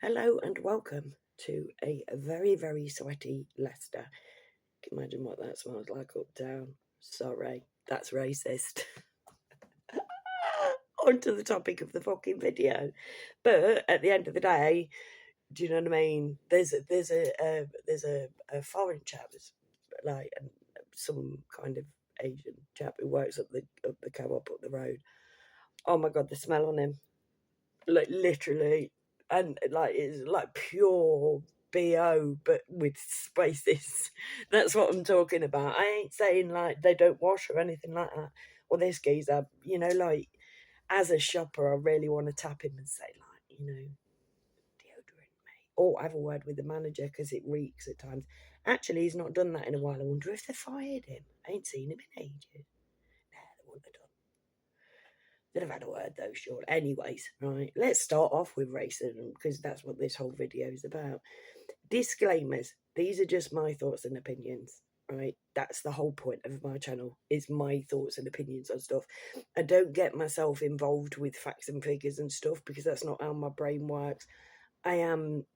Hello and welcome to a very, very sweaty Leicester. Can you imagine what that smells like up down? Sorry, that's racist. On to the topic of the fucking video. But at the end of the day, do you know what I mean? There's a foreign chap, like some kind of Asian chap who works up the co-op up the road. Oh my god, the smell on him, like literally, and like it's like pure BO but with spices. That's what I'm talking about. I ain't saying like they don't wash or anything like that. Or this geezer, like as a shopper, I really want to tap him and say like, deodorant, mate, or have a word with the manager because it reeks at times. Actually, he's not done that in a while. I wonder if they fired him. I ain't seen him in ages. Nah, they wouldn't have done. They'd have had a word though, sure. Anyways, right, let's start off with racism because that's what this whole video is about. Disclaimers. These are just my thoughts and opinions, right? That's the whole point of my channel, is my thoughts and opinions on stuff. I don't get myself involved with facts and figures and stuff because that's not how my brain works. I am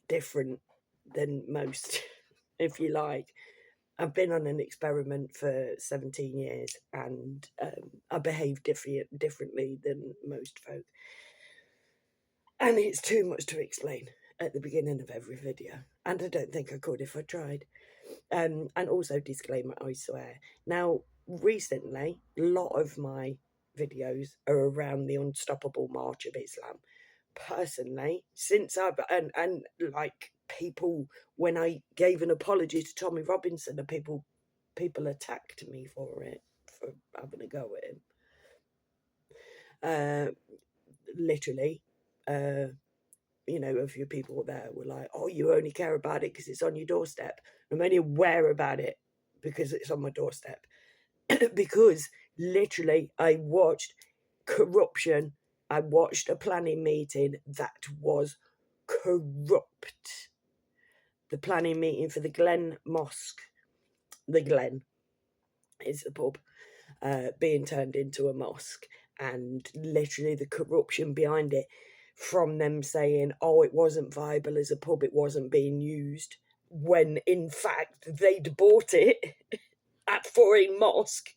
different than most, if you like. I've been on an experiment for 17 years and I behave differently than most folk. And it's too much to explain at the beginning of every video. And I don't think I could if I tried. And also, disclaimer, I swear. Now, recently, a lot of my videos are around the unstoppable march of Islam. Personally, since I've, and like people, when I gave an apology to Tommy Robinson, and people attacked me for it, for having a go at him. Literally, a few people there were like, oh, you only care about it because it's on your doorstep. I'm only aware about it because it's on my doorstep. Because literally, I watched corruption. I watched a planning meeting that was corrupt. The planning meeting for the Glen Mosque. The Glen is the pub, being turned into a mosque. And literally the corruption behind it, from them saying, oh, it wasn't viable as a pub, it wasn't being used, when in fact they'd bought it for a mosque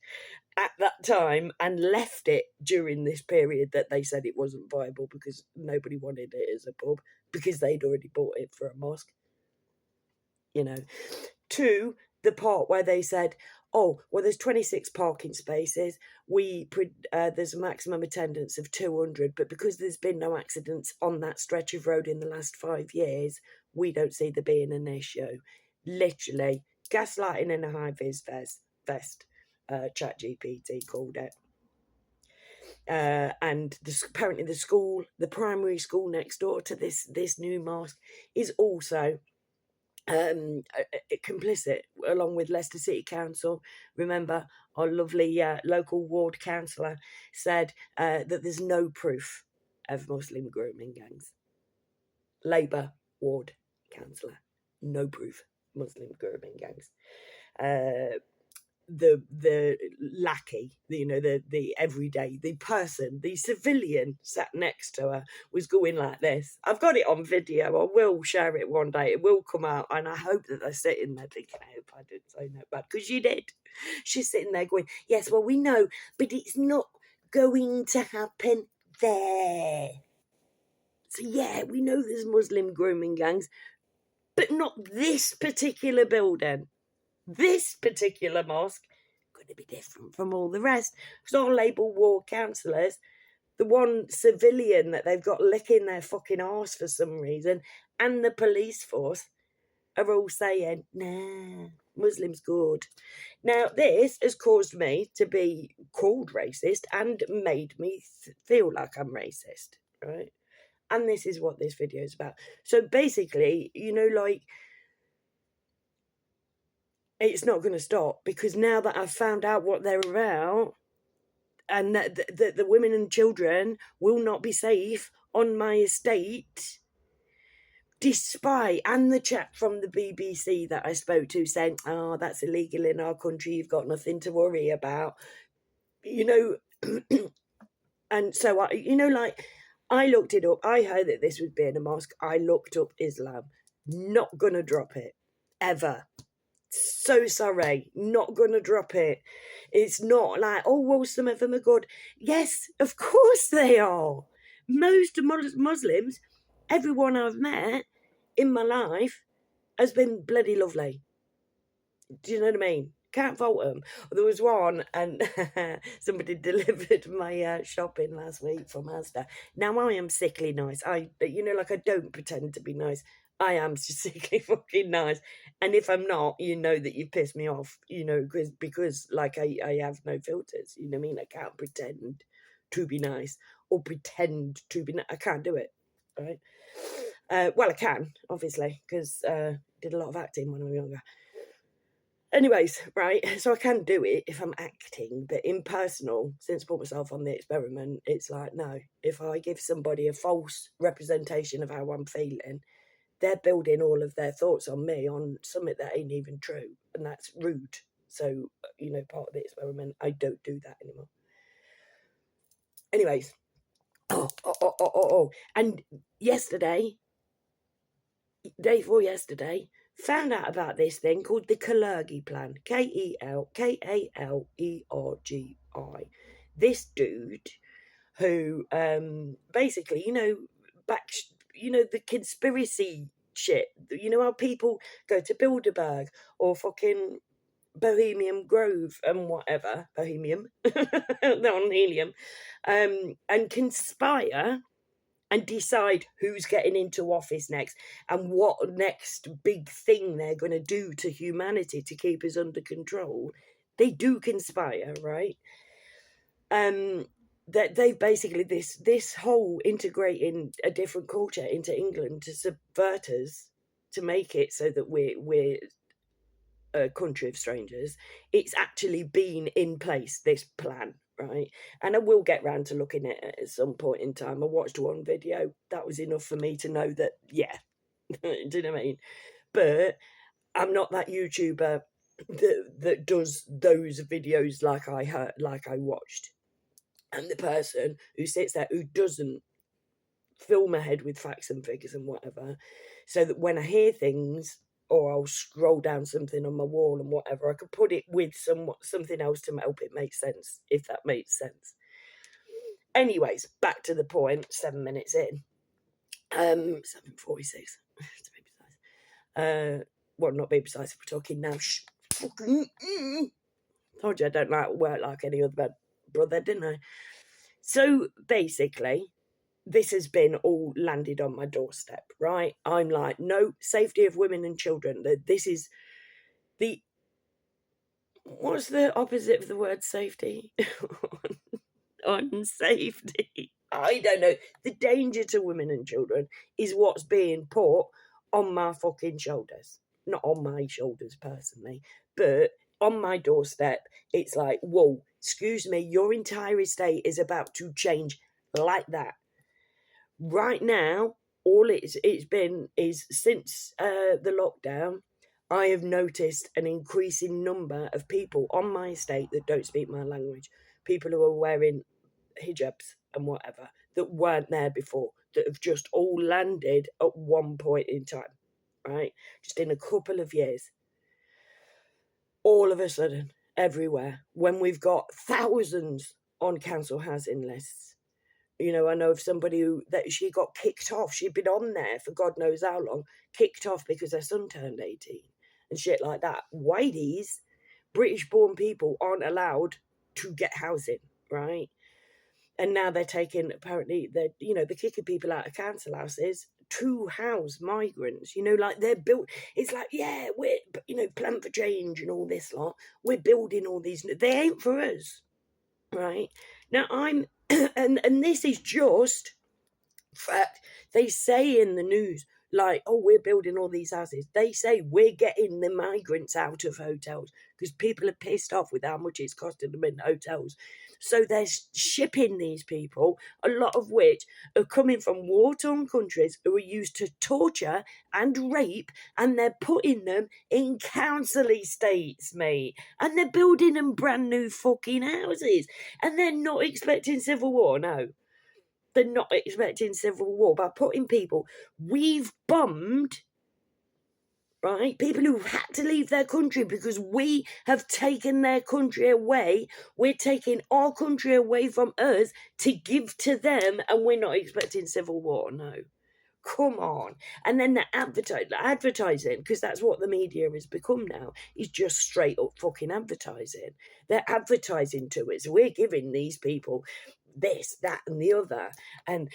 at that time and left it during this period that they said it wasn't viable because nobody wanted it as a pub because they'd already bought it for a mosque. To the part where they said, oh, well, there's 26 parking spaces. There's a maximum attendance of 200, but because there's been no accidents on that stretch of road in the last 5 years, we don't see there being an issue. Literally, gaslighting in a high-vis vest. ChatGPT called it. And apparently the primary school next door to this new mosque is also complicit, along with Leicester City Council. Remember, our lovely local ward councillor said that there's no proof of Muslim grooming gangs. Labour ward councillor, no proof Muslim grooming gangs. The lackey, the everyday, the person, the civilian sat next to her was going like this. I've got it on video. I will share it one day. It will come out, and I hope that they're sitting there thinking, I hope I didn't say no bad, because you did. She's sitting there going, yes, well, we know, but it's not going to happen there. So yeah, we know there's Muslim grooming gangs, but not this particular building. This particular mosque going to be different from all the rest. It's all labelled ward councillors. The one civilian that they've got licking their fucking arse for some reason, and the police force are all saying, nah, Muslims good. Now, this has caused me to be called racist and made me feel like I'm racist, right? And this is what this video is about. So basically, it's not going to stop, because now that I've found out what they're about, and that the women and children will not be safe on my estate, despite, and the chap from the BBC that I spoke to saying, oh, that's illegal in our country, you've got nothing to worry about, and so I looked it up. I heard that this was being a mosque. I looked up Islam. Not gonna drop it. Ever. So sorry. Not gonna drop it. It's not like, oh, well, some of them are good. Yes, of course they are. Most Muslims, everyone I've met in my life, has been bloody lovely. Do you know what I mean? Can't fault them. There was one, and somebody delivered my shopping last week from Asda. Now I am sickly nice. I don't pretend to be nice. I am sickly fucking nice. And if I'm not, you know that you've pissed me off. You know, because like I have no filters. You know what I mean? I can't pretend to be nice or pretend to be. I can't do it. Right? Well, I can obviously because did a lot of acting when I was younger. Anyways, right, so I can do it if I'm acting, but in personal, since I put myself on the experiment, it's like, no, if I give somebody a false representation of how I'm feeling, they're building all of their thoughts on me on something that ain't even true, and that's rude. So, part of the experiment, I don't do that anymore. Anyways, and yesterday, day before yesterday, found out about this thing called the Kalergi Plan. Kalergi. This dude who basically, the conspiracy shit. You know how people go to Bilderberg or fucking Bohemian Grove and whatever. Bohemian. They're on helium. And conspire and decide who's getting into office next and what next big thing they're going to do to humanity to keep us under control. They do conspire, right? That they've basically this whole integrating a different culture into England to subvert us, to make it so that we're a country of strangers. It's actually been in place, this plan, right? And I will get round to looking at it at some point in time. I watched one video. That was enough for me to know that, yeah. Do you know what I mean? But I'm not that YouTuber that does those videos like I watched. And the person who sits there who doesn't fill my head with facts and figures and whatever, so that when I hear things or I'll scroll down something on my wall and whatever, I can put it with something else to help it make sense, if that makes sense. Anyways, back to the point, 7 minutes in. 7:46, to be precise. Well, not be precise if we're talking now. Told you I don't like work like any other brother, didn't I? So basically, this has been all landed on my doorstep, right? I'm like, no, safety of women and children. This is the... What's the opposite of the word safety? Unsafety. I don't know. The danger to women and children is what's being put on my fucking shoulders. Not on my shoulders personally, but on my doorstep. It's like, whoa, excuse me, your entire estate is about to change like that. Right now, all it's been is since the lockdown, I have noticed an increasing number of people on my estate that don't speak my language. People who are wearing hijabs and whatever that weren't there before, that have just all landed at one point in time, right? Just in a couple of years. All of a sudden, everywhere, when we've got thousands on council housing lists. I know of somebody that she got kicked off. She'd been on there for God knows how long, kicked off because her son turned 18 and shit like that. Whiteys, British-born people aren't allowed to get housing, right? And now they're taking, apparently, they're kicking people out of council houses to house migrants. Like they're built. It's like, yeah, we're, Plan for Change and all this lot. We're building all these. They ain't for us, right? Now I'm, and this is just fact. They say in the news, like, oh, we're building all these houses. They say we're getting the migrants out of hotels because people are pissed off with how much it's costing them in hotels. So they're shipping these people, a lot of which are coming from war-torn countries who are used to torture and rape, and they're putting them in council estates, mate. And they're building them brand new fucking houses. And they're not expecting civil war, no. They're not expecting civil war by putting people we've bombed, right? People who had to leave their country because we have taken their country away. We're taking our country away from us to give to them, and we're not expecting civil war. No. Come on. And then the advertising, because that's what the media has become now, is just straight up fucking advertising. They're advertising to us. We're giving these people this, that, and the other. And,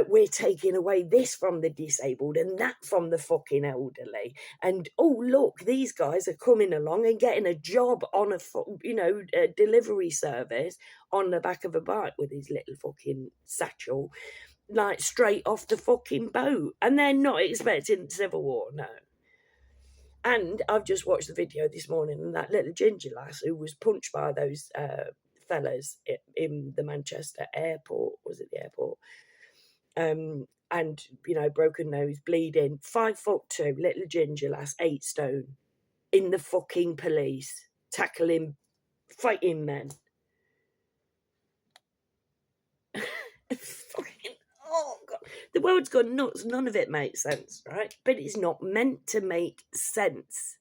we're taking away this from the disabled and that from the fucking elderly. And, look, these guys are coming along and getting a job on a delivery service on the back of a bike with his little fucking satchel, like straight off the fucking boat, and they're not expecting civil war. No. And I've just watched the video this morning, and that little ginger lass who was punched by those fellas in the Manchester airport, was it the airport? And broken nose, bleeding, 5'2", little ginger lass, 8 stone, in the fucking police, tackling, fighting men. Fucking, oh God. The world's gone nuts. None of it makes sense, right? But it's not meant to make sense.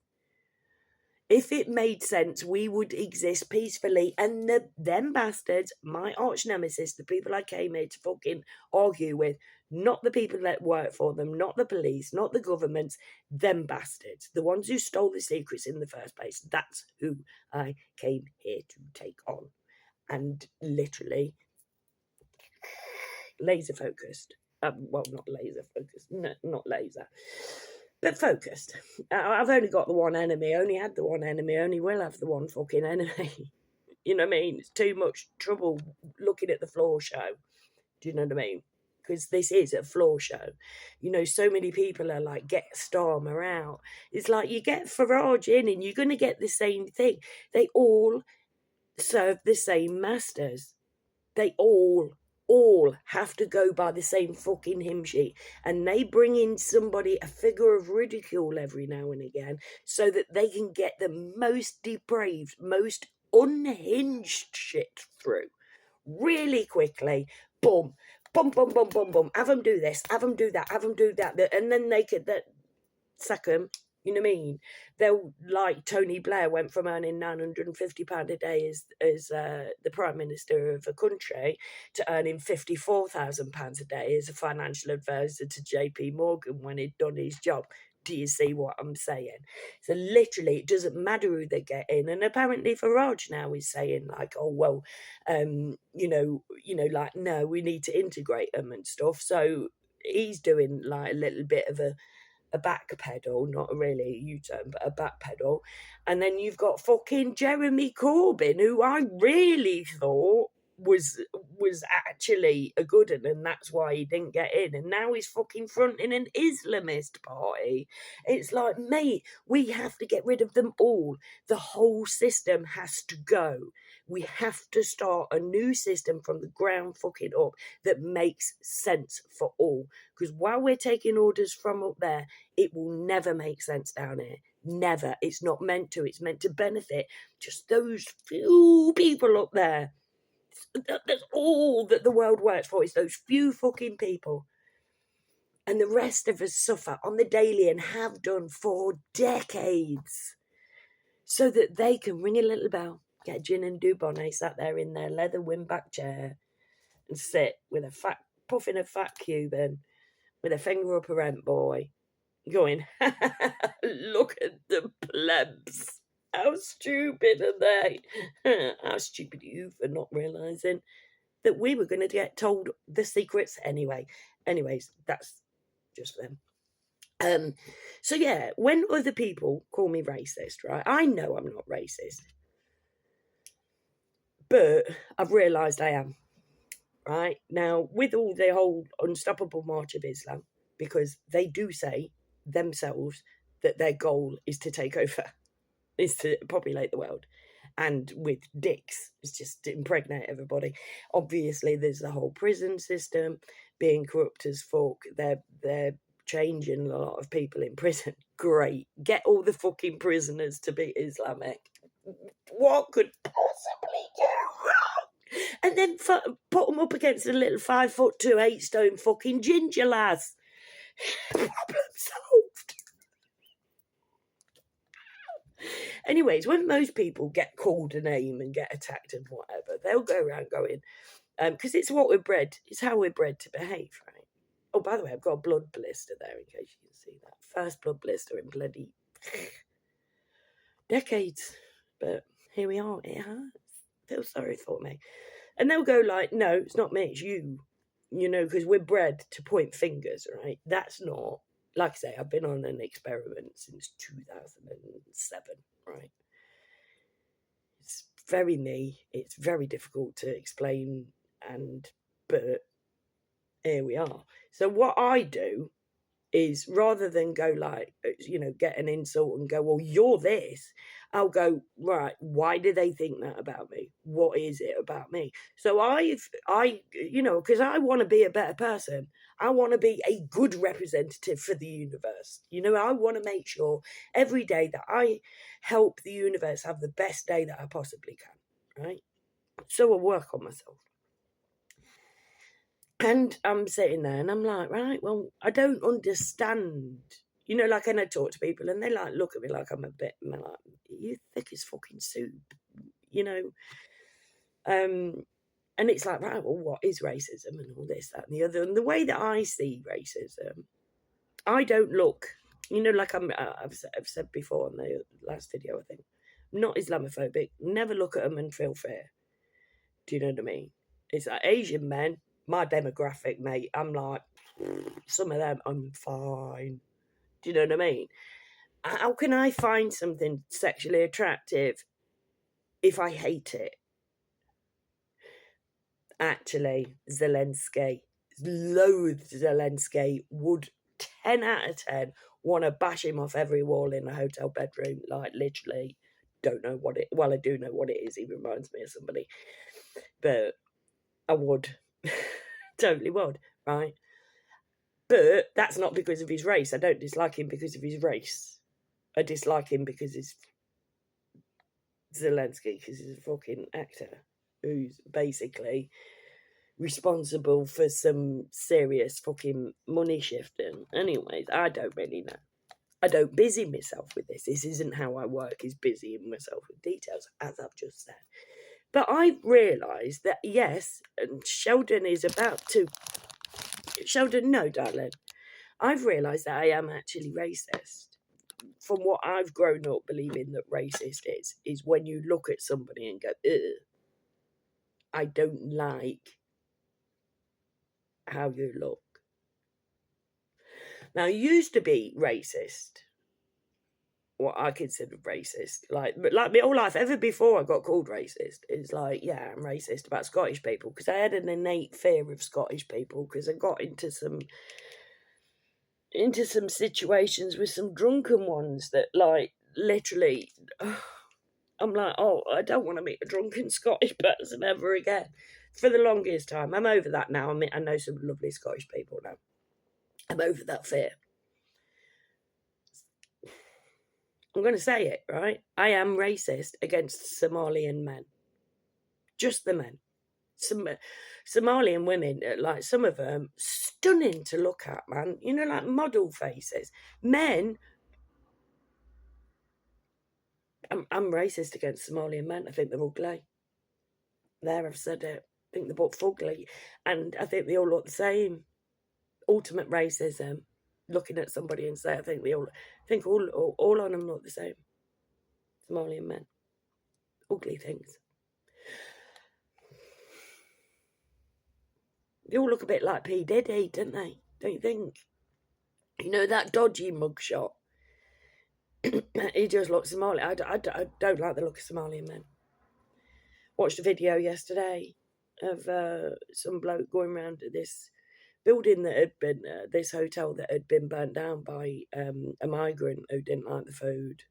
If it made sense, we would exist peacefully, and them bastards, my arch nemesis, the people I came here to fucking argue with, not the people that work for them, not the police, not the governments, them bastards, the ones who stole the secrets in the first place, that's who I came here to take on. And literally laser focused. Well, not laser focused. No, not laser. But focused. I've only got the one enemy. Only had the one enemy. Only will have the one fucking enemy. You know what I mean? It's too much trouble looking at the floor show. Do you know what I mean? Because this is a floor show. So many people are like, get Starmer out. It's like, you get Farage in and you're going to get the same thing. They all serve the same masters. They all have to go by the same fucking hymn sheet, and they bring in somebody, a figure of ridicule every now and again, so that they can get the most depraved, most unhinged shit through really quickly. Boom, boom, boom, boom, boom, boom. Have them do this, have them do that, have them do that, and then they could sack them. You know what I mean? They'll, like Tony Blair went from earning £950 a day as the Prime Minister of a country to earning £54,000 a day as a financial advisor to JP Morgan when he'd done his job. Do you see what I'm saying? So literally, it doesn't matter who they get in. And apparently Farage now is saying like, like, no, we need to integrate them and stuff. So he's doing like a little bit of a back pedal, not really a U-turn, but a back pedal. And then you've got fucking Jeremy Corbyn, who I really thought was actually a good one, and that's why he didn't get in. And now he's fucking fronting an Islamist party. It's like, mate, we have to get rid of them all. The whole system has to go. We have to start a new system from the ground fucking up that makes sense for all. Because while we're taking orders from up there, it will never make sense down here. Never. It's not meant to. It's meant to benefit just those few people up there. That's all that the world works for, is those few fucking people. And the rest of us suffer on the daily and have done for decades. So that they can ring a little bell, get Gin and Dubonnet sat there in their leather windback chair and sit with puffing a fat Cuban with a finger up a rent boy, going, look at the plebs. How stupid are they? How stupid are you for not realising that we were going to get told the secrets anyway. Anyways, that's just for them. So yeah, when other people call me racist, right, I know I'm not racist, but I've realised I am. Right now, with all the whole Unstoppable March of Islam, because they do say themselves that their goal is to take over, is to populate the world, and with dicks, it's just to impregnate everybody. Obviously, there's the whole prison system being corrupt as fuck. They're changing a lot of people in prison. Great, get all the fucking prisoners to be Islamic. What could possibly go wrong? And then put them up against a little 5'2", 8 stone fucking ginger lass. Problem solved. Anyways, when most people get called a name and get attacked and whatever, they'll go around going, because it's what we're bred, it's how we're bred to behave, right? Oh, by the way, I've got a blood blister there in case you can see that. First blood blister in bloody decades. But here we are, it hurts. Feel sorry for me. And they'll go like, no, it's not me, it's you. You know, because we're bred to point fingers, right? That's not, like I say, I've been on an experiment since 2007, right? It's very me. It's very difficult to explain, but here we are. So what I do is, rather than go like, you know, get an insult and go, well, you're this, I'll go, right, why do they think that about me? What is it about me? So you know, because I want to be a better person. I want to be a good representative for the universe. You know, I want to make sure every day that I help the universe have the best day that I possibly can, right? So I work on myself. And I'm sitting there and I'm like, right, well, I don't understand. You know, like, and I talk to people and they like look at me like I'm a bit, and they're like, you thick as fucking soup, you know. And it's like, right, well, what is racism and all this, that and the other? And the way that I see racism, I don't look, you know, like I've said before in the last video, I think, I'm not Islamophobic, never look at them and feel fear. Do you know what I mean? It's like Asian men, my demographic, mate, I'm like, some of them, I'm fine. Do you know what I mean? How can I find something sexually attractive if I hate it? Actually, Zelensky, loathed Zelensky, would 10 out of 10 want to bash him off every wall in a hotel bedroom, like literally. Don't know what it, well, I do know what it is, he reminds me of somebody, but I would. Totally would, right? But that's not because of his race. I don't dislike him because of his race. I dislike him because he's Zelensky, because he's a fucking actor who's basically responsible for some serious fucking money shifting. Anyways, I don't really know. I don't busy myself with this. This isn't how I work, is busying myself with details, as I've just said. But I've realised that, yes, and Sheldon is about to... Sheldon, no, darling. I've realised that I am actually racist. From what I've grown up believing that racist is when you look at somebody and go, ugh, I don't like how you look. Now, I used to be racist, what I consider racist, like my whole life, ever before I got called racist, it's like, yeah, I'm racist about Scottish people, because I had an innate fear of Scottish people, because I got into some situations with some drunken ones that, like, literally, I'm like, oh, I don't want to meet a drunken Scottish person ever again. For the longest time. I'm over that now. I know some lovely Scottish people now. I'm over that fear. I'm going to say it, right? I am racist against Somalian men. Just the men. Some Somalian women, like some of them, stunning to look at, man. You know, like model faces. Men, I'm racist against Somalian men. I think they're ugly. There, I've said it. I think they're both ugly. And I think they all look the same. Ultimate racism. Looking at somebody and say, I think all of them look the same. Somalian men. Ugly things. They all look a bit like P. Diddy, don't they? Don't you think? You know, that dodgy mugshot. He just looks Somali. I don't like the look of Somalian men. Watched a video yesterday of some bloke going around to this building that had been, this hotel that had been burnt down by a migrant who didn't like the food.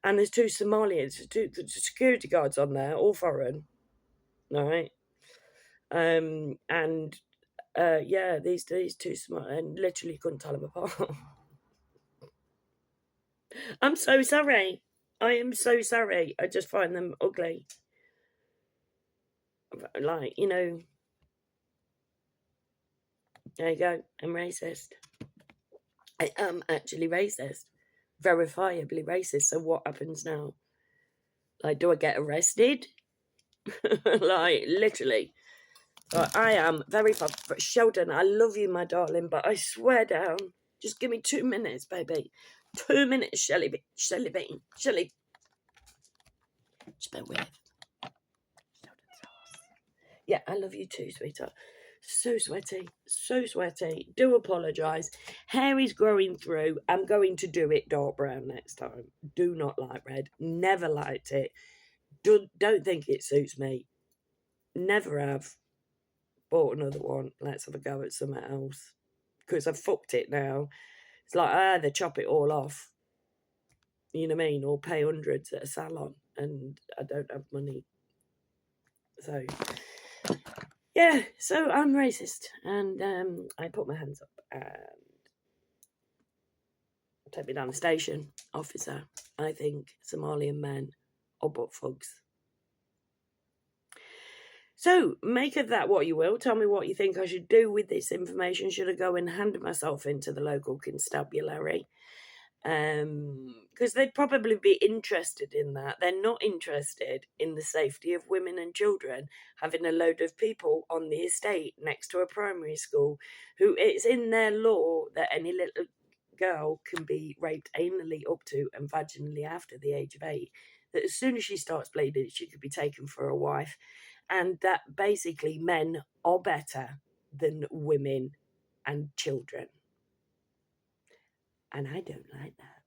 And there's two Somalians, two security guards on there, all foreign, right? Yeah, these two Somalians, and literally couldn't tell them apart. I'm so sorry. I am so sorry. I just find them ugly. Like, you know, there you go. I'm racist. I am actually racist. Verifiably racist. So what happens now? Like, do I get arrested? Like, literally. I am very far. Sheldon, I love you, my darling, but I swear down. Just give me 2 minutes, baby. 2 minutes, Shelley Bean. Shelley. Just bear with. Yeah, I love you too, sweetheart. So sweaty. So sweaty. Do apologise. Hair is growing through. I'm going to do it dark brown next time. Do not like red. Never liked it. Don't think it suits me. Never have. Bought another one. Let's have a go at something else. Because I've fucked it now. It's like I either chop it all off, you know what I mean, or pay hundreds at a salon, and I don't have money. So, yeah, so I'm racist, and I put my hands up and take me down the station. Officer, I think Somalian men are butt fugs. So, make of that what you will. Tell me what you think I should do with this information. Should I go and hand myself into the local constabulary? Because they'd probably be interested in that. They're not interested in the safety of women and children having a load of people on the estate next to a primary school who it's in their law that any little girl can be raped anally up to and vaginally after the age of 8, that as soon as she starts bleeding she could be taken for a wife, and that basically men are better than women and children. And I don't like that.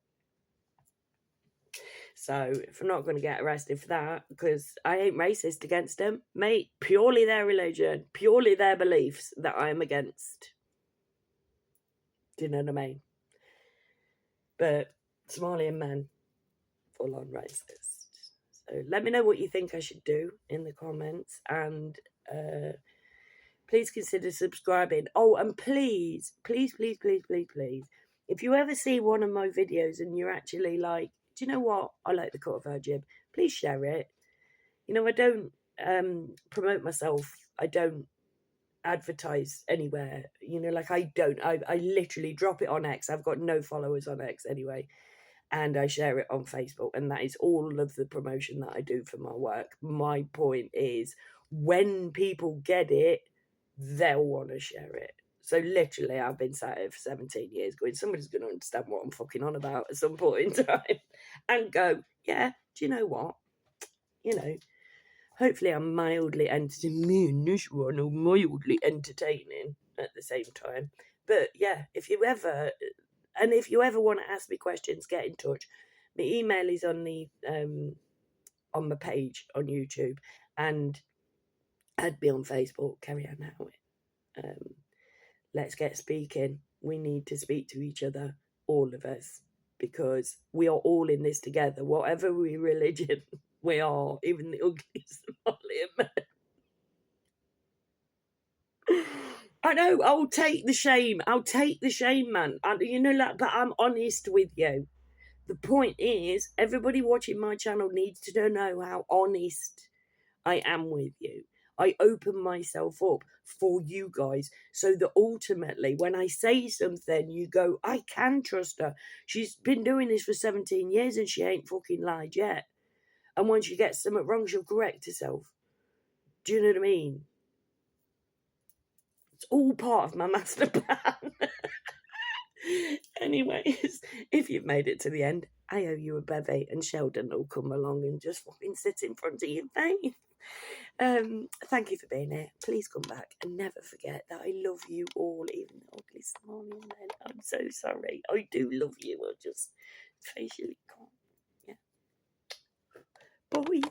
So if I'm not going to get arrested for that, because I ain't racist against them, mate, purely their religion, purely their beliefs that I am against. Do you know what I mean? But Somalian men, full on racist. So let me know what you think I should do in the comments, and please consider subscribing. Oh, and please, if you ever see one of my videos and you're actually like, do you know what? I like the cut of her jib. Please share it. You know, I don't promote myself. I don't advertise anywhere. You know, like I literally drop it on X. I've got no followers on X anyway. And I share it on Facebook. And that is all of the promotion that I do for my work. My point is, when people get it, they'll want to share it. So literally, I've been sat here for 17 years going, somebody's going to understand what I'm fucking on about at some point in time. And go, yeah, do you know what? You know, hopefully I'm mildly entertaining. This one, or mildly entertaining at the same time. But yeah, if you ever want to ask me questions, get in touch. My email is on the on my page on YouTube, and add me on Facebook, Carrie Ann Howitt. Let's get speaking. We need to speak to each other, all of us, because we are all in this together. Whatever religion we are, even the ugly Somalian men. I know, I'll take the shame. I'll take the shame, man. You know, like, but I'm honest with you. The point is, everybody watching my channel needs to know how honest I am with you. I open myself up for you guys so that ultimately when I say something, you go, I can trust her. She's been doing this for 17 years and she ain't fucking lied yet. And when she gets something wrong, she'll correct herself. Do you know what I mean? It's all part of my master plan. Anyways, if you've made it to the end, I owe you a bevy, and Sheldon will come along and just fucking sit in front of your face. Thank you for being here. Please come back and never forget that I love you all, even the ugly Somalian men. I'm so sorry. I do love you. I just facially can't. Yeah. Bye.